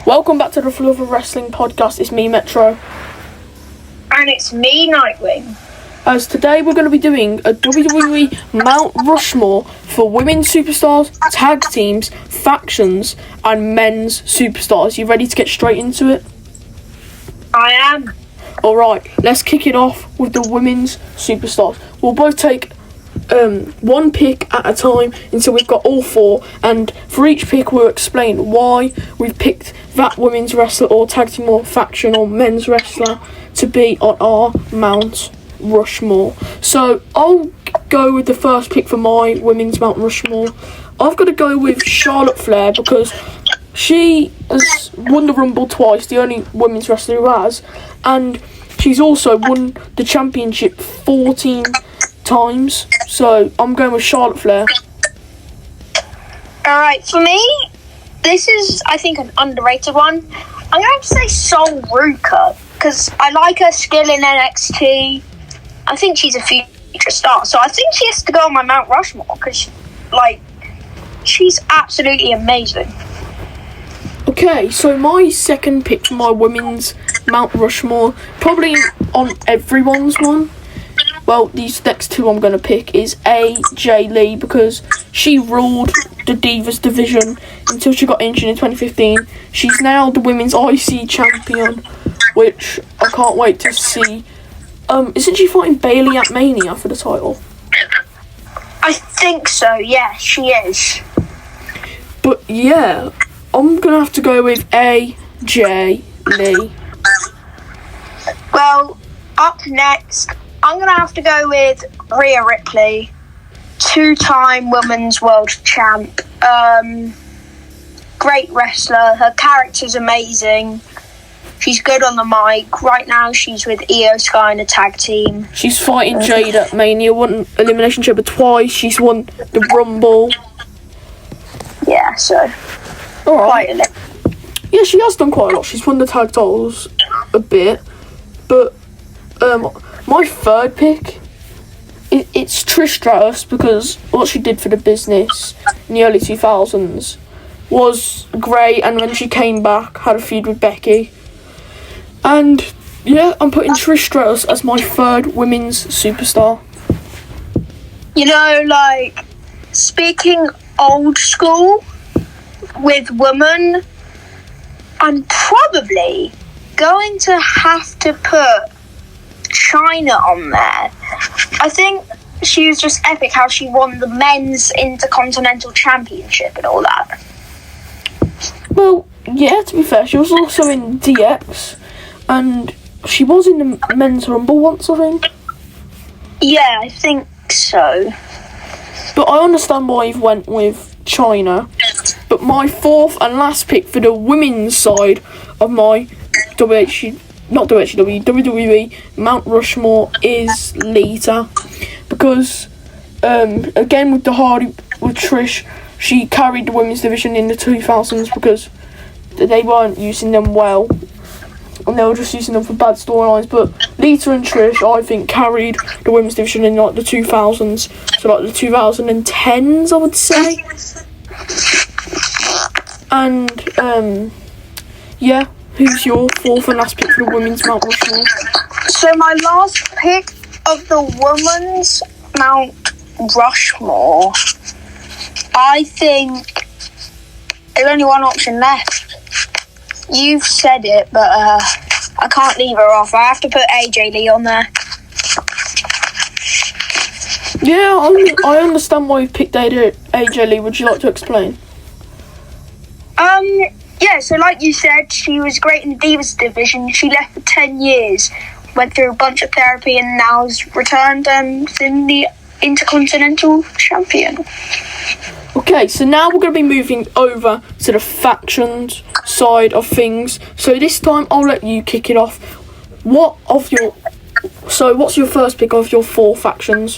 Welcome back to the Fluff of Wrestling podcast. It's me, Metro. And it's me, Nightwing. As today we're going to be doing a WWE Mount Rushmore for women's superstars, tag teams, factions, and men's superstars. You ready to get straight into it? I am. Alright, let's kick it off with the women's superstars. We'll both take one pick at a time until we've got all four, and for each pick we'll explain why we've picked that women's wrestler or tag team or faction or men's wrestler to be on our Mount Rushmore. So I'll go with the first pick for my women's Mount Rushmore. I've got to go with Charlotte Flair because she has won the Rumble twice, the only women's wrestler who has, and she's also won the championship 14 times. So I'm going with Charlotte Flair. Alright, for me, this is, I think, an underrated one. I'm going to say Sol Ruka because I like her skill in NXT. I think she's a future star, so I think she has to go on my Mount Rushmore because, she's absolutely amazing. Okay, so my second pick for my women's Mount Rushmore, probably on everyone's one. Well, these next two I'm going to pick is AJ Lee because she ruled the Divas division until she got injured in 2015. She's now the women's IC champion, which I can't wait to see. Isn't she fighting Bayley at Mania for the title? I think so, yeah, she is. But yeah, I'm going to have to go with AJ Lee. Well, up next, I'm going to have to go with Rhea Ripley, two-time women's world champ. Great wrestler, her character's amazing. She's good on the mic. Right now, she's with Io Sky in a tag team. She's fighting Jade at Mania, won Elimination Chamber twice. She's won the Rumble. Yeah, so Alright. Yeah, she has done quite a lot. She's won the tag titles a bit. But my third pick, it's Trish Stratus because what she did for the business in the early 2000s was great. And when she came back, had a feud with Becky. And yeah, I'm putting Trish Stratus as my third women's superstar. You know, speaking old school with women, I'm probably going to have to put China on there. I think she was just epic how she won the men's Intercontinental Championship and all that. Well, yeah, to be fair, she was also in DX. And she was in the men's Rumble once, I think. Yeah, I think so. But I understand why you've went with China. But my fourth and last pick for the women's side of my WWE Mount Rushmore is Lita. Because, again, with Trish, she carried the women's division in the 2000s because they weren't using them well. And they were just using them for bad storylines. But Lita and Trish, I think, carried the women's division in the 2000s. So the 2010s, I would say. And yeah, who's your fourth and last pick for the women's Mount Rushmore? So my last pick of the women's Mount Rushmore, I think there's only one option left. You've said it, but I can't leave her off. I have to put AJ Lee on there. Yeah, I understand why you picked AJ Lee. Would you like to explain? Yeah, so like you said, she was great in the Divas division. She left for 10 years, went through a bunch of therapy, and now's returned and is in the Intercontinental Champion. Okay, so now we're going to be moving over to the factions side of things. So this time I'll let you kick it off. What's your first pick of your four factions?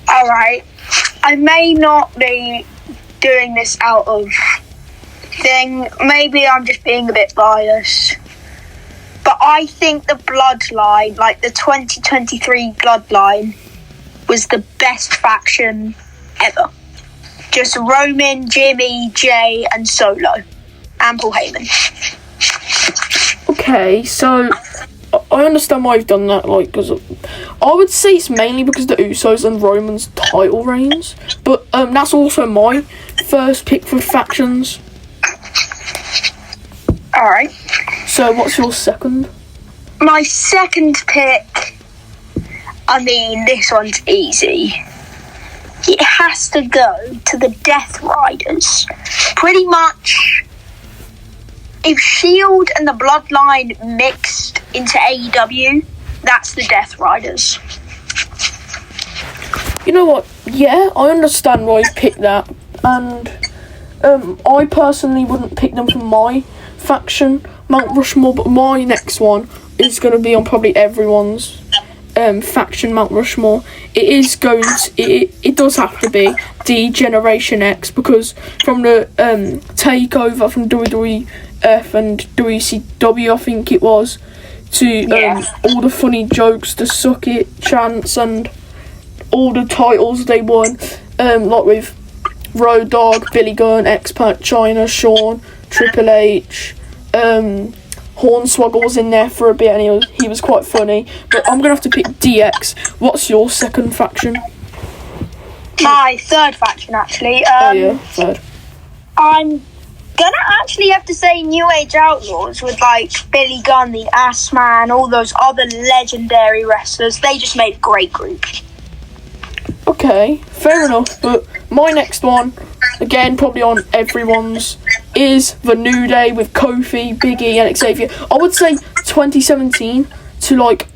Alright, I may not be doing this out of thing. Maybe I'm just being a bit biased. But I think the Bloodline, the 2023 Bloodline, was the best faction ever. Just Roman, Jimmy, Jay, and Solo. and Paul Heyman. Okay, so I understand why you've done that, like, because I would say it's mainly because the Usos and Roman's title reigns, but that's also my first pick for factions. Alright. So what's your second? My second pick, I mean, this one's easy. It has to go to the Death Riders. Pretty much, if Shield and the Bloodline mixed into AEW, that's the Death Riders. You know what? Yeah, I understand why you picked that, and I personally wouldn't pick them for my faction, Mount Rushmore, but my next one is going to be on probably everyone's faction, Mount Rushmore. It is going to, it does have to be the Generation X, because from the takeover from WWF and WCW, I think it was, to all the funny jokes, the suck it chants, and all the titles they won, like with Road Dogg, Billy Gunn, X-Pac, China, Shawn, Triple H, Hornswoggle was in there for a bit, and he was quite funny. But I'm gonna have to pick DX. What's your second faction? My third faction, actually. Third. I'm gonna actually have to say New Age Outlaws, with like Billy Gunn, the Ass Man, all those other legendary wrestlers. They just made a great group. Okay, fair enough. But my next one, again probably on everyone's, is the New Day with Kofi, Big E, and Xavier. I would say 2017 to like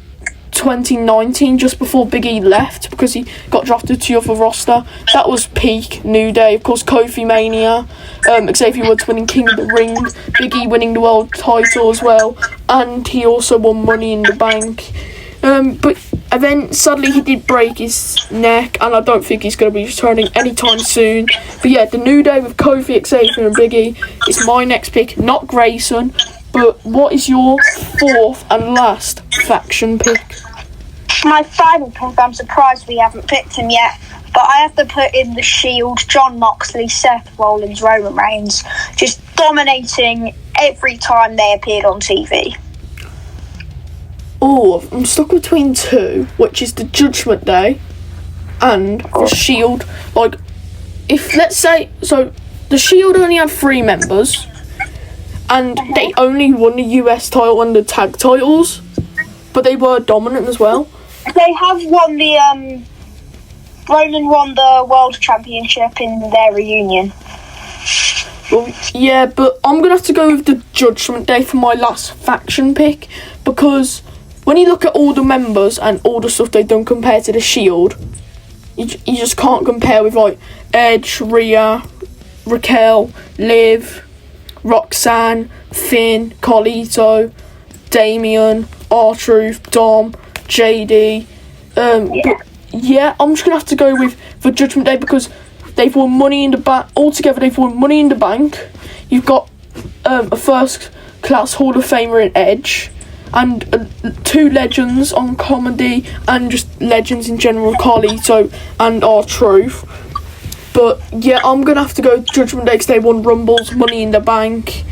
2019, just before Big E left because he got drafted to the other roster. That was peak New Day. Of course, Kofi Mania, Xavier Woods winning King of the Ring, Big E winning the world title as well, and he also won Money in the Bank. But then sadly he did break his neck, and I don't think he's going to be returning anytime soon. But yeah, the New Day with Kofi, Xavier and Big E is my next pick, not Grayson. But what is your fourth and last faction pick? My final pick, I'm surprised we haven't picked him yet, but I have to put in the Shield, John Moxley, Seth Rollins, Roman Reigns, just dominating every time they appeared on TV. Oh, I'm stuck between two, which is the Judgment Day and the Shield. Like, if, let's say, so the Shield only had 3 members, and they only won the US title and the tag titles, but they were dominant as well. They have won the, Roman won the World Championship in their reunion. Well, yeah, but I'm going to have to go with the Judgment Day for my last faction pick, because when you look at all the members and all the stuff they've done compared to the Shield, you just can't compare with, like, Edge, Rhea, Raquel, Liv, Roxanne, Finn, Carlito, Damian, R-Truth, Dom, JD. But yeah, I'm just going to have to go with the Judgment Day, because they've won Money in the Bank. Altogether, they've won Money in the Bank. You've got a first-class Hall of Famer in Edge, and 2 legends on comedy, and just legends in general, Carlito and R-Truth. But yeah, I'm going to have to go Judgment Day, because they won Rumbles, Money in the Bank,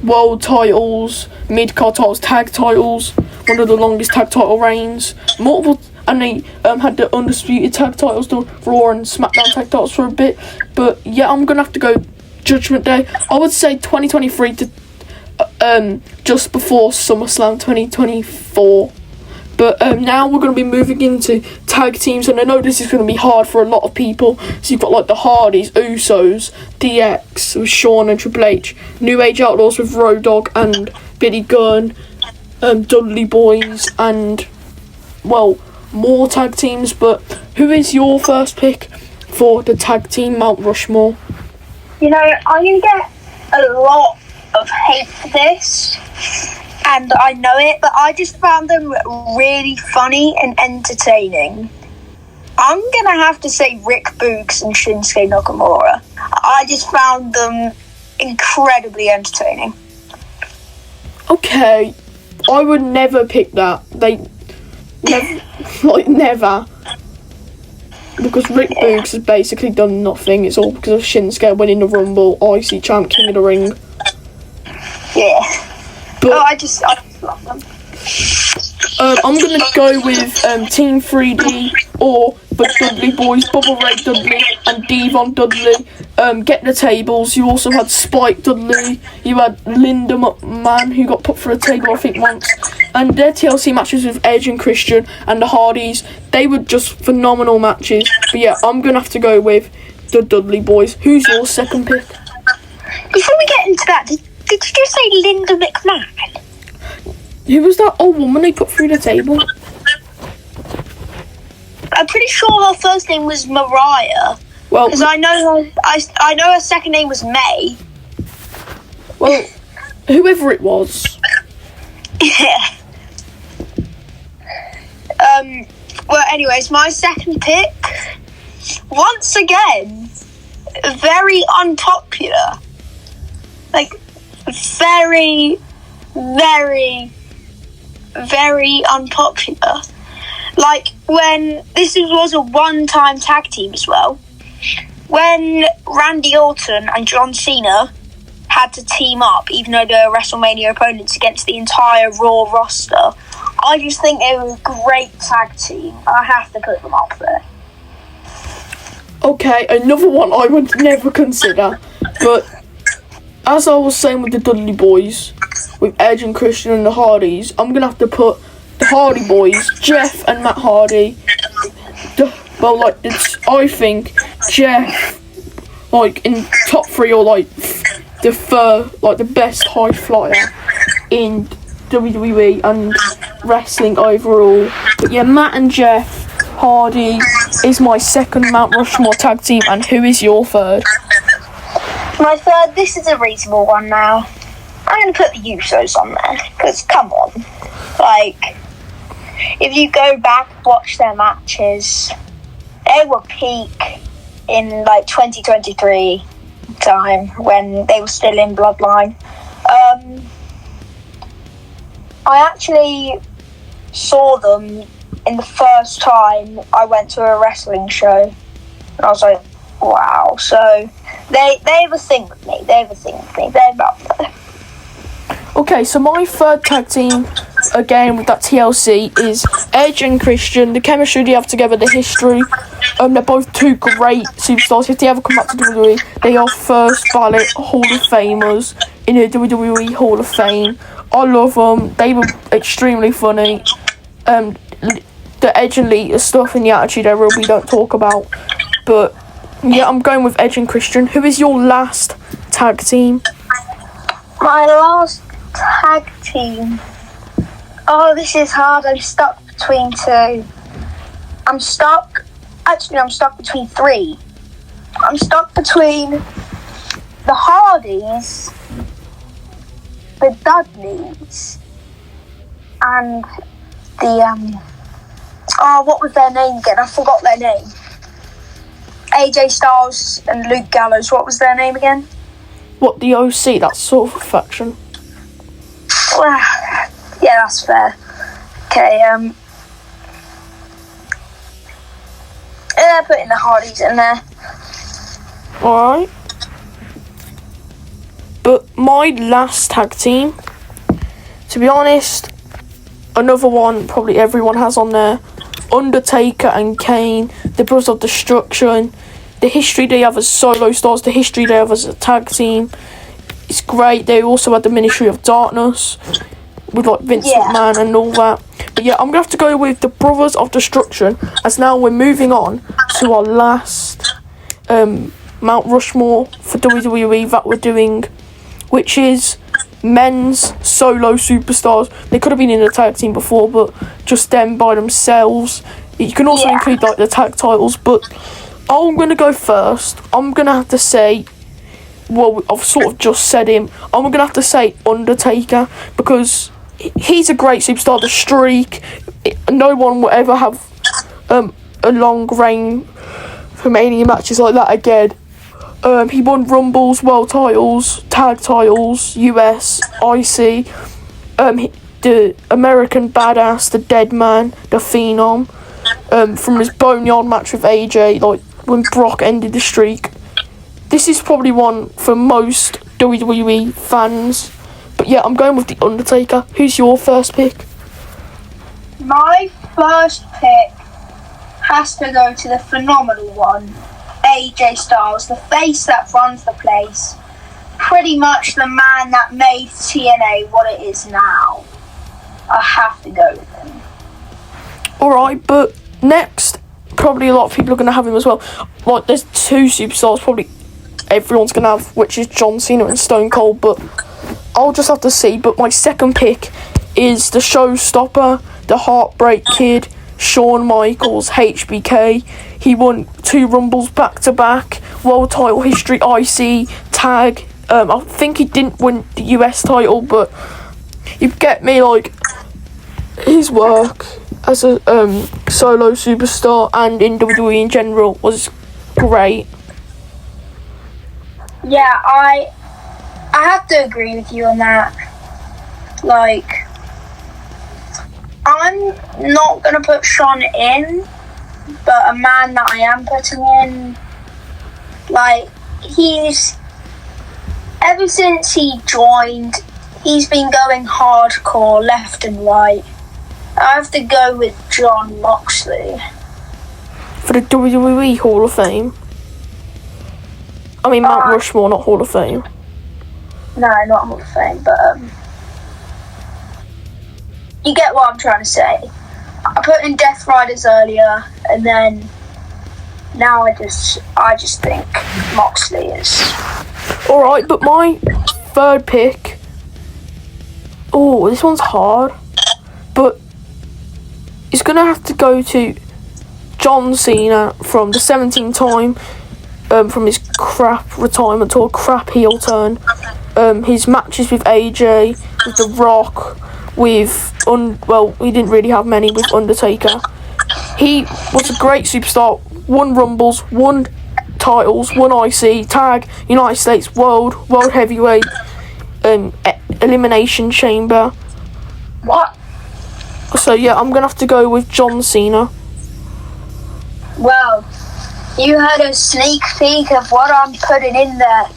World titles, Mid-Card titles, Tag titles, one of the longest tag title reigns, multiple, and they had the undisputed tag titles, the Raw and SmackDown tag titles for a bit. But yeah, I'm going to have to go Judgment Day. I would say 2023 to just before SummerSlam 2024. But now we're going to be moving into tag teams, and I know this is going to be hard for a lot of people. So you've got like the Hardys, Usos, DX with Shawn and Triple H, New Age Outlaws with Road Dogg and Billy Gunn, Dudley Boys, and, well, more tag teams. But who is your first pick for the tag team Mount Rushmore? You know, I'm going to get a lot of hate for this, and I know it, but I just found them really funny and entertaining. I'm going to have to say Rick Boogs and Shinsuke Nakamura. I just found them incredibly entertaining. Okay, I would never pick that. Never. Because Rick Boogs has basically done nothing. It's all because of Shinsuke winning the Rumble, IC Champ, King of the Ring. Yeah. But I just love them. I'm going to go with Team 3D or the Dudley Boys, Bubba Ray Dudley and Devon Dudley. Get the tables. You also had Spike Dudley. You had Linda McMahon, who got put through a table, I think, once. And their TLC matches with Edge and Christian and the Hardys, they were just phenomenal matches. But yeah, I'm going to have to go with the Dudley Boys. Who's your second pick? Before we get into that, did you just say Linda McMahon? Who was that old woman they put through the table? I'm pretty sure her first name was Mariah. Well, because I know her second name was May. Well, whoever it was. Yeah. Well, anyways, my second pick, once again, very unpopular. Like, very, very, very unpopular. Like, when this was a one-time tag team as well. When Randy Orton and John Cena had to team up, even though they were WrestleMania opponents, against the entire Raw roster, I just think they were a great tag team. I have to put them up there. Okay, another one I would never consider, but as I was saying with the Dudley Boys, with Edge and Christian and the Hardys, I'm going to have to put the Hardy Boys, Jeff and Matt Hardy. I think Jeff, like, in top three, or like the best high flyer in WWE and wrestling overall. But yeah, Matt and Jeff Hardy is my second Mount Rushmore tag team. And who is your third? My third, this is a reasonable one now. I'm going to put the Usos on there, because come on. Like, if you go back, watch their matches, they were peak in like 2023 time when they were still in Bloodline. I actually saw them in the first time I went to a wrestling show, and I was like, wow. So they have a thing with me. They're about there. Okay, so my third tag team, again with that TLC, is Edge and Christian. The chemistry they have together, the history. They're both two great superstars. If they ever come back to WWE, they are first ballot Hall of Famers in the WWE Hall of Fame. I love them. They were extremely funny. The Edge and Lita stuff in the Attitude Era we don't talk about. But yeah, I'm going with Edge and Christian. Who is your last tag team? My last tag team. Oh, this is hard. I'm stuck between two. I'm stuck between three. I'm stuck between the Hardys, the Dudleys, and the what was their name again? I forgot their name. AJ Styles and Luke Gallows. What was their name again? What, the OC? That's sort of a faction. Well, yeah, that's fair. Okay, putting the Hardys in there. Alright. But my last tag team, to be honest, another one probably everyone has on there, Undertaker and Kane, the Brothers of Destruction. The history they have as solo stars, the history they have as a tag team, it's great. They also had the Ministry of Darkness with like Vince McMahon and all that. But yeah, I'm gonna have to go with the Brothers of Destruction, as now we're moving on to our last Mount Rushmore for WWE that we're doing, which is men's solo superstars. They could have been in a tag team before, but just them by themselves. You can also include like the tag titles, but I'm going to go first. I'm going to have to say, well, I've sort of just said him. I'm going to have to say Undertaker, because he's a great superstar. The streak, no one will ever have a long reign for Mania matches like that again. He won Rumbles, World titles, Tag titles, US, IC, the American Badass, the Dead Man, the Phenom, from his Boneyard match with AJ, like when Brock ended the streak. This is probably one for most WWE fans. But But yeah, I'm going with The Undertaker. Who's your first pick? My first pick has to go to the phenomenal one, AJ Styles, the face that runs the place. Pretty much the man that made TNA what it is now. I have to go with him. Alright, but next, probably a lot of people are going to have him as well. Like, there's two superstars probably everyone's going to have, which is John Cena and Stone Cold, but I'll just have to see. But my second pick is the showstopper, the Heartbreak Kid, Shawn Michaels, HBK. He won 2 Rumbles back-to-back, world title history, IC, tag. I think he didn't win the US title, but you get me, like, his work as a solo superstar and in WWE in general was great. Yeah, I have to agree with you on that. Like, I'm not going to put Shawn in, but a man that I am putting in, like, ever since he joined, he's been going hardcore left and right. I have to go with Jon Moxley. For the WWE Hall of Fame? I mean, Mount Rushmore, not Hall of Fame. No, not Hall of Fame, but you get what I'm trying to say. I put in Death Riders earlier, and then now I just think Moxley is. Alright, but my third pick. Oh, this one's hard. But it's going to have to go to John Cena from the 17th time, from his crap retirement to a crap heel turn. His matches with AJ, with The Rock, with he didn't really have many with Undertaker. He was a great superstar. Won Rumbles, won titles, won IC, tag, United States, world heavyweight, elimination chamber. What? So yeah, I'm gonna have to go with John Cena. Well, you had a sneak peek of what I'm putting in there.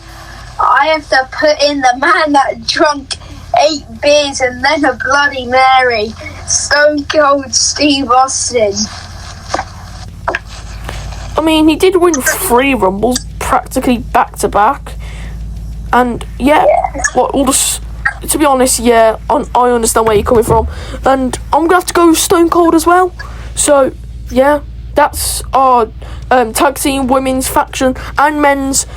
I have to put in the man that drunk 8 beers and then a Bloody Mary, Stone Cold Steve Austin. I mean, he did win 3 Rumbles practically back to back, and to be honest, I understand where you're coming from, and I'm gonna have to go with Stone Cold as well. So yeah, that's our tag team, women's faction, and men's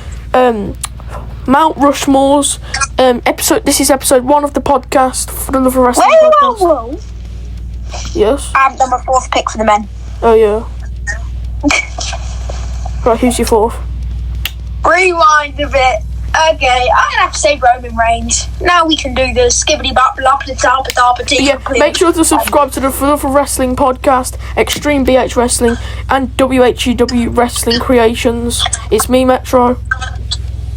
Mount Rushmore's episode. This is episode 1 of the podcast for the Love of Wrestling podcast. Whoa. Yes. I've done my 4th pick for the men. Oh yeah. Right, who's your 4th? Rewind a bit. Okay, I'm gonna have to say Roman Reigns. Now we can do this. Skibbity bop bop da da da da. Yeah, make sure to subscribe to the Love of Wrestling podcast, Extreme BH Wrestling, and WHEW Wrestling Creations. It's me, Metro.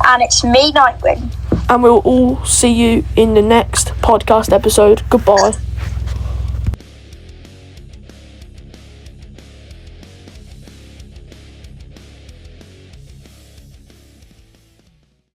And it's me, Nightwing. And we'll all see you in the next podcast episode. Goodbye.